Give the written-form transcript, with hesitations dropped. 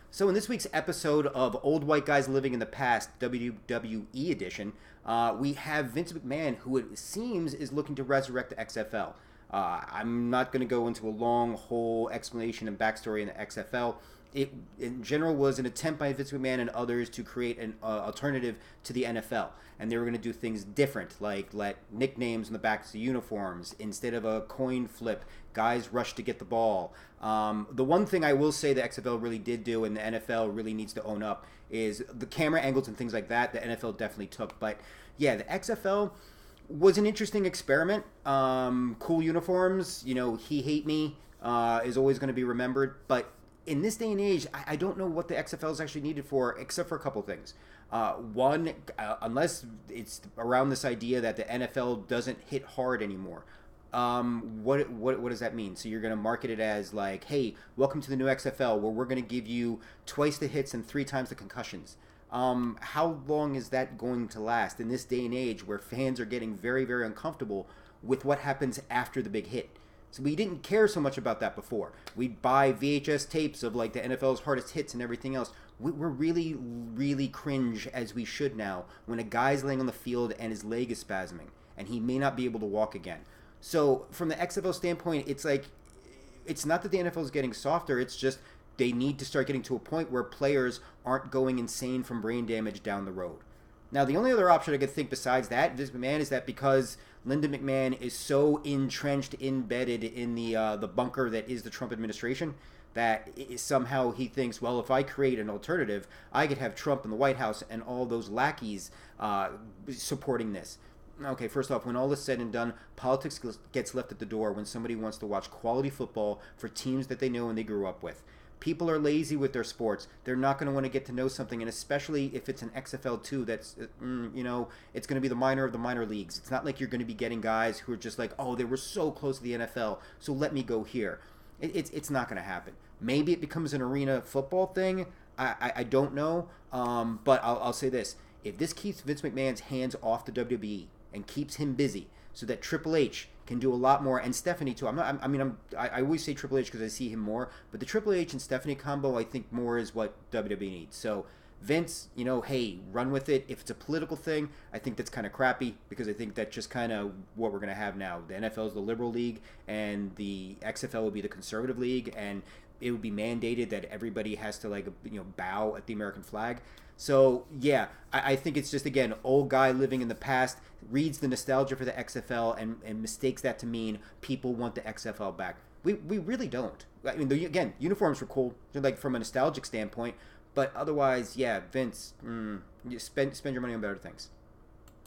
So, in this week's episode of Old White Guys Living in the Past, WWE edition, we have Vince McMahon, who it seems is looking to resurrect the XFL. I'm not going to go into a long, whole explanation and backstory in the XFL. It, in general, was an attempt by Vince McMahon and others to create an alternative to the NFL. And they were going to do things different, like let nicknames on the backs of the uniforms. Instead of a coin flip, guys rush to get the ball. The one thing I will say the XFL really did do, and the NFL really needs to own up, is the camera angles and things like that, the NFL definitely took. But yeah, the XFL was an interesting experiment. Cool uniforms, He Hate Me is always going to be remembered. But in this day and age, I don't know what the XFL is actually needed for, except for a couple things. One, unless it's around this idea that the NFL doesn't hit hard anymore. What does that mean? So you're going to market it as like, hey, welcome to the new XFL, where we're going to give you twice the hits and 3 times the concussions. How long is that going to last in this day and age where fans are getting very, very uncomfortable with what happens after the big hit? So we didn't care so much about that before. We'd buy VHS tapes of like the NFL's hardest hits and everything else. We're really, really cringe, as we should now, when a guy's laying on the field and his leg is spasming and he may not be able to walk again. So from the XFL standpoint, it's like, it's not that the NFL is getting softer. It's just they need to start getting to a point where players aren't going insane from brain damage down the road. Now, the only other option I could think besides that, Vince McMahon, is that because Lyndon McMahon is so entrenched, embedded in the bunker that is the Trump administration, that somehow he thinks, well, if I create an alternative, I could have Trump in the White House and all those lackeys supporting this. Okay, first off, when all is said and done, politics gets left at the door when somebody wants to watch quality football for teams that they know and they grew up with. People are lazy with their sports. They're not going to want to get to know something, and especially if it's an XFL2 that's, it's going to be the minor of the minor leagues. It's not like you're going to be getting guys who are just like, oh, they were so close to the NFL, so let me go here. It's not going to happen. Maybe it becomes an arena football thing. I don't know, but I'll say this. If this keeps Vince McMahon's hands off the WWE and keeps him busy so that Triple H can do a lot more, and Stephanie too. I always say Triple H because I see him more, but the Triple H and Stephanie combo, I think more is what WWE needs. So Vince, hey, run with it. If it's a political thing, I think that's kind of crappy, because I think that's just kind of what we're going to have now. The NFL is the liberal league, and the XFL will be the conservative league, and it would be mandated that everybody has to bow at the American flag. So yeah, I think it's just, again, old guy living in the past, reads the nostalgia for the XFL and mistakes that to mean people want the XFL back. We really don't. I mean, again, uniforms were cool, like from a nostalgic standpoint, but otherwise, yeah, Vince, you spend your money on better things.